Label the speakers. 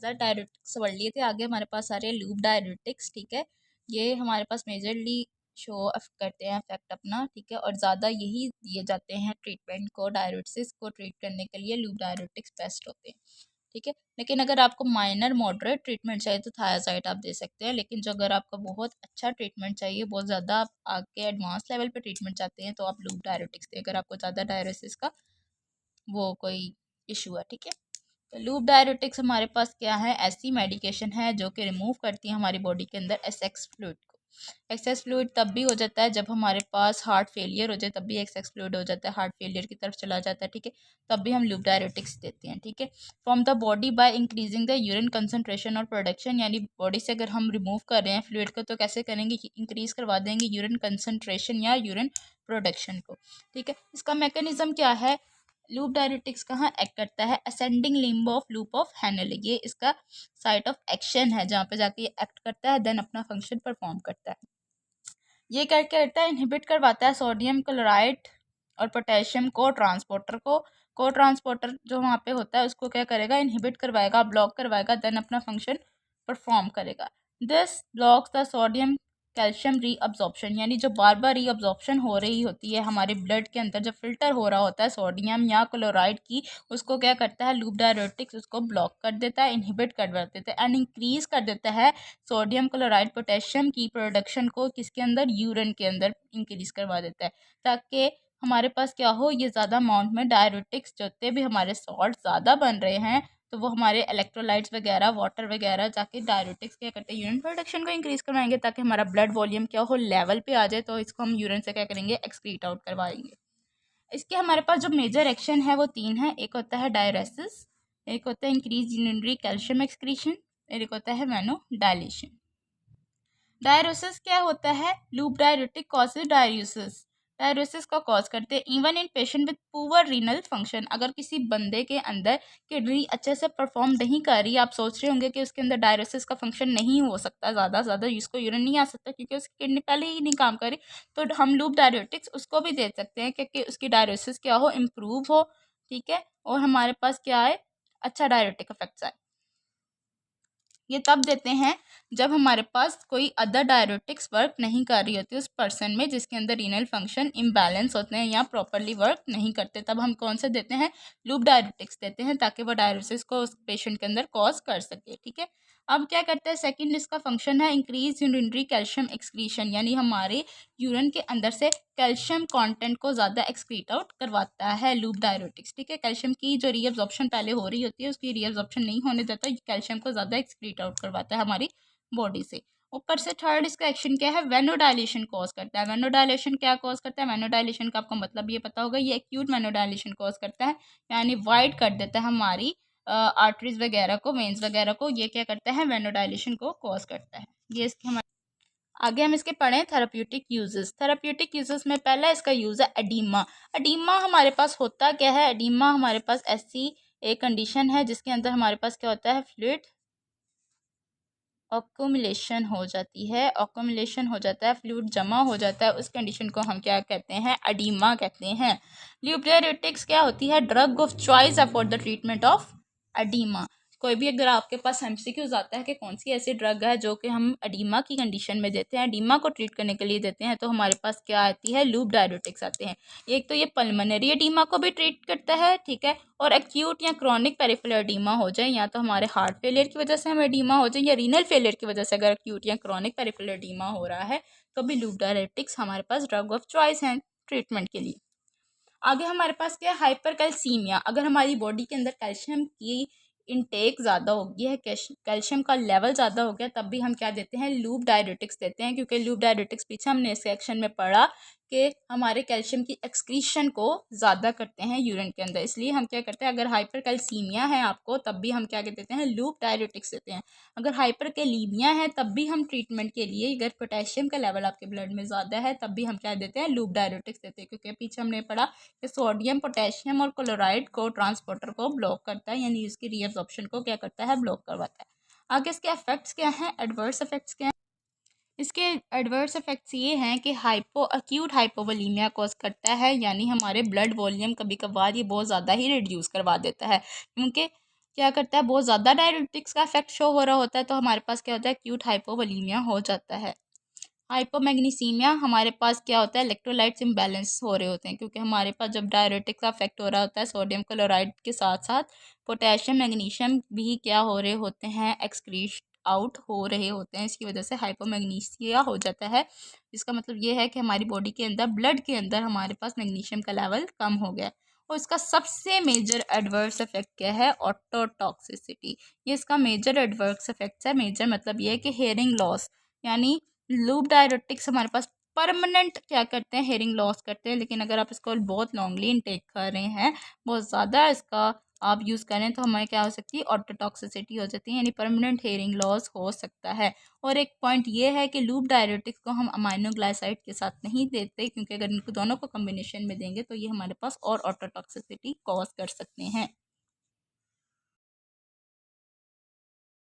Speaker 1: Diuretics पढ़ लिए थे। आगे हमारे पास आ रहे हैं लूप डायरेटिक्स, ठीक है। ये हमारे पास मेजरली शो अफ करते हैं इफेक्ट अपना, ठीक है, और ज़्यादा यही दिए जाते हैं ट्रीटमेंट को, डायरेटिक्स को ट्रीट करने के लिए लूप डायरेटिक्स बेस्ट होते हैं, ठीक है। लेकिन अगर आपको माइनर मॉडरेट ट्रीटमेंट चाहिए तो थायाजाइड आप दे सकते हैं, लेकिन जो अगर आपको बहुत अच्छा ट्रीटमेंट चाहिए, बहुत ज़्यादा आप आगे एडवांस लेवल पे ट्रीटमेंट चाहते हैं, तो आप लूप डायरेटिक्स दें, अगर आपको ज़्यादा डायरेसिस का वो कोई इशू है, ठीक है। तो लूप डायरेटिक्स हमारे पास क्या है, ऐसी मेडिकेशन है जो कि रिमूव करती है हमारी बॉडी के अंदर एक्सेस फ्लूइड को। एक्सेस फ्लूइड तब भी हो जाता है जब हमारे पास हार्ट फेलियर हो जाए, तब भी एक्सेस फ्लूइड हो जाता है, हार्ट फेलियर की तरफ चला जाता है, ठीक है, तब भी हम लूप डायरेटिक्स देते हैं, ठीक है। From the body by increasing the urine concentration और प्रोडक्शन, यानी बॉडी से अगर हम रिमूव कर रहे हैं फ्लूइड को तो कैसे करेंगे, इंक्रीज करवा देंगे यूरिन कंसनट्रेशन या यूरिन प्रोडक्शन को, ठीक है। इसका मैकेनिज्म क्या है, लूप डायरेटिक्स कहाँ एक्ट करता है, ascending limb of loop of Henle, ये इसका साइट ऑफ एक्शन है जहाँ पे जाके ये एक्ट करता है, देन अपना फंक्शन परफॉर्म करता है। ये क्या करता है, इनहिबिट करवाता है सोडियम क्लोराइड और पोटेशियम को ट्रांसपोर्टर जो वहाँ पे होता है उसको क्या करेगा, इनहिबिट करवाएगा, ब्लॉक करवाएगा, देन अपना फंक्शन परफॉर्म करेगा। This blocks the sodium calcium reabsorption, यानी जो बार बार रीअब्जॉर्प्शन हो रही होती है हमारे ब्लड के अंदर, जब फिल्टर हो रहा होता है सोडियम या क्लोराइड की, उसको क्या करता है लूप डायरेटिक्स, उसको ब्लॉक कर देता है, इनहिबिट कर देता है एंड इंक्रीज कर देता है सोडियम क्लोराइड पोटेशियम की प्रोडक्शन को, किसके अंदर, यूरिन के अंदर इंक्रीज करवा देता है, ताकि हमारे पास क्या हो, ये ज़्यादा अमाउंट में डायरेटिक्स जितने भी हमारे सॉल्ट ज़्यादा बन रहे हैं तो वो हमारे इलेक्ट्रोलाइट्स वगैरह, वाटर वगैरह जाके डायरेटिक्स क्या करते हैं, यूरिन प्रोडक्शन को इंक्रीज करवाएंगे, ताकि हमारा ब्लड वॉल्यूम क्या हो, लेवल पे आ जाए, तो इसको हम यूरिन से क्या करेंगे, एक्सक्रीट आउट करवाएंगे। इसके हमारे पास जो मेजर एक्शन है वो तीन है, एक होता है डायरेसिस, एक होता है इंक्रीज यूरिनरी कैल्शियम एक्सक्रीशन, एक होता है वेनो डायलेशन। डायरोसिस क्या होता है, लूप डायरेटिक कॉजेज डायरोसिस, डायरोसिस का कॉज करते हैं even in patient with poor renal function, अगर किसी बंदे के अंदर किडनी अच्छे से परफॉर्म नहीं कर रही, आप सोच रहे होंगे कि उसके अंदर डायरोसिस का फंक्शन नहीं हो सकता, ज़्यादा से ज़्यादा उसको यूरिन नहीं आ सकता क्योंकि उसकी किडनी पहले ही नहीं काम करी, तो हम लूप डायरेटिक्स उसको भी दे सकते हैं क्योंकि उसकी डायरोसिस क्या हो, इम्प्रूव हो, ठीक है, और हमारे पास क्या आए, अच्छा डायरेटिक इफेक्ट्स आए। ये तब देते हैं जब हमारे पास कोई अदर डायरेटिक्स वर्क नहीं कर रही होती उस पर्सन में, जिसके अंदर रीनल फंक्शन इम्बैलेंस होते हैं या प्रॉपरली वर्क नहीं करते, तब हम कौन से देते हैं, लूप डायरेटिक्स देते हैं, ताकि वो डायलिसिस को उस पेशेंट के अंदर कॉज कर सके, ठीक है। अब क्या करते हैं, सेकंड इसका फंक्शन है इंक्रीज यूरिनरी कैल्शियम एक्सक्रीशन, यानी हमारे यूरिन के अंदर से कैल्शियम कंटेंट को ज़्यादा एक्सक्रीट आउट करवाता है लूप डायरेटिक्स, ठीक है। कैल्शियम की जो रीअब्जॉर्प्शन पहले हो रही होती है उसकी रीअब्जॉर्प्शन नहीं होने देता, कैल्शियम को ज़्यादा एक्सक्रीट आउट करवाता है हमारी बॉडी से। ऊपर से थर्ड इसका एक्शन क्या है, वेनोडाइलेशन कॉज करता है। वेनोडाइलेशन क्या कॉज करता है, वेनोडाइलेशन का आपको मतलब ये पता होगा, ये एक्यूट वेनोडाइलेशन कॉज करता है, यानी वाइड कर देता है हमारी आर्टरीज वगैरह को, वेन्स वगैरह को, ये क्या करता है, वेनोडाइलेशन को कॉज करता है। ये इसके हमारे आगे हम इसके पढ़ें थेराप्यूटिक यूजेस। थेराप्यूटिक यूजेस में पहला इसका यूज़ है एडीमा। एडीमा हमारे पास होता क्या है, एडीमा हमारे पास ऐसी एक कंडीशन है जिसके अंदर हमारे पास क्या होता है, फ्लूइड ऑक्यूमुलेशन हो जाती है, ऑक्यूमुलेशन हो जाता है, फ्लूइड जमा हो जाता है, उस कंडीशन को हम क्या कहते हैं, एडीमा कहते हैं। लूप डायरेटिक्स क्या होती है, drug of choice for the treatment of oedema. कोई भी अगर आपके पास एमसीक्यूज आता है कि कौन सी ऐसी ड्रग है जो कि हम एडीमा की कंडीशन में देते हैं, एडीमा को ट्रीट करने के लिए देते हैं, तो हमारे पास क्या आती है, लूप डायरेटिक्स आते हैं। एक तो ये पल्मोनरी एडीमा को भी ट्रीट करता है, ठीक है, और एक्यूट या क्रॉनिक पेरिफेरल एडीमा हो जाए, या तो हमारे हार्ट फेलियर की वजह से हमें एडीमा हो जाए या रीनल फेलियर की वजह से अगर एक्यूट या क्रॉनिक पेरिफेरल एडीमा हो रहा है, तो भी लूप डायरेटिक्स हमारे पास ड्रग ऑफ चॉइस हैं ट्रीटमेंट के लिए। आगे हमारे पास क्या है, हाइपर कैल्सीमिया, अगर हमारी बॉडी के अंदर कैल्शियम की इनटेक ज़्यादा हो गई है, कैल्शियम का लेवल ज़्यादा हो गया, तब भी हम क्या देते हैं, लूप डायरेटिक्स देते हैं, क्योंकि लूप डायरेटिक्स पीछे हमने इस सेक्शन में पढ़ा कि हमारे कैल्शियम की एक्सक्रीशन को ज़्यादा करते हैं यूरिन के अंदर, इसलिए हम क्या करते हैं, अगर हाइपर कैल्सीमिया है आपको तब भी हम क्या देते हैं, लूप डायरेटिक्स देते हैं। अगर हाइपर कैलीमिया है तब भी हम ट्रीटमेंट के लिए, अगर पोटेशियम का लेवल आपके ब्लड में ज़्यादा है तब भी हम क्या देते हैं, लूप डायरेटिक्स देते हैं, क्योंकि पीछे हमने पढ़ा कि सोडियम पोटेशियम और क्लोराइड को ट्रांसपोर्टर को ब्लॉक करता है, यानी इसकी रीअब्जॉर्प्शन को क्या करता है, ब्लॉक करवाता है। आगे इसके इफेक्ट्स क्या हैं, एडवर्स इफेक्ट्स क्या हैं, इसके एडवर्स इफेक्ट्स ये हैं कि एक्यूट हाइपोवोलीमिया कॉज करता है, यानी हमारे ब्लड वॉल्यूम कभी कभार ये बहुत ज़्यादा ही रिड्यूस करवा देता है, क्योंकि क्या करता है, बहुत ज़्यादा डायरेटिक्स का इफेक्ट शो हो रहा होता है तो हमारे पास क्या होता है, एक्यूट हाइपोवोलीमिया हो जाता है। हाइपोमैग्नीसीमिया हमारे पास क्या होता है, इलेक्ट्रोलाइट्स इम्बैलेंस हो रहे होते हैं, क्योंकि हमारे पास जब डायरेटिक का इफेक्ट हो रहा होता है सोडियम क्लोराइड के साथ साथ पोटेशियम मैग्नीशियम भी क्या हो रहे होते हैं, एक्सक्रीट आउट हो रहे होते हैं। इसकी वजह से हाइपोमैग्नीसिया हो जाता है, जिसका मतलब ये है कि हमारी बॉडी के अंदर, ब्लड के अंदर हमारे पास मैग्नीशियम का लेवल कम हो गया है। और इसका सबसे मेजर एडवर्स इफेक्ट क्या है, ऑटोटॉक्सिसिटी। ये इसका मेजर एडवर्स इफेक्ट है। मेजर मतलब ये है कि हेयरिंग लॉस, यानी लूप डायरेटिक्स हमारे पास परमानेंट क्या करते हैं, हेयरिंग लॉस करते हैं। लेकिन अगर आप इसको बहुत लॉन्गली इनटेक कर रहे हैं, बहुत ज़्यादा इसका आप यूज़ करें, तो हमें क्या हो सकती है, ऑटोटॉक्सिसिटी हो जाती है, यानी परमानेंट हेयरिंग लॉस हो सकता है। और एक पॉइंट ये है कि लूप डायरेटिक्स को हम अमाइनो ग्लाइसाइड के साथ नहीं देते, क्योंकि अगर इनको दोनों को कॉम्बिनेशन में देंगे तो ये हमारे पास और ऑटोटॉक्सिसिटी कॉज कर सकते हैं।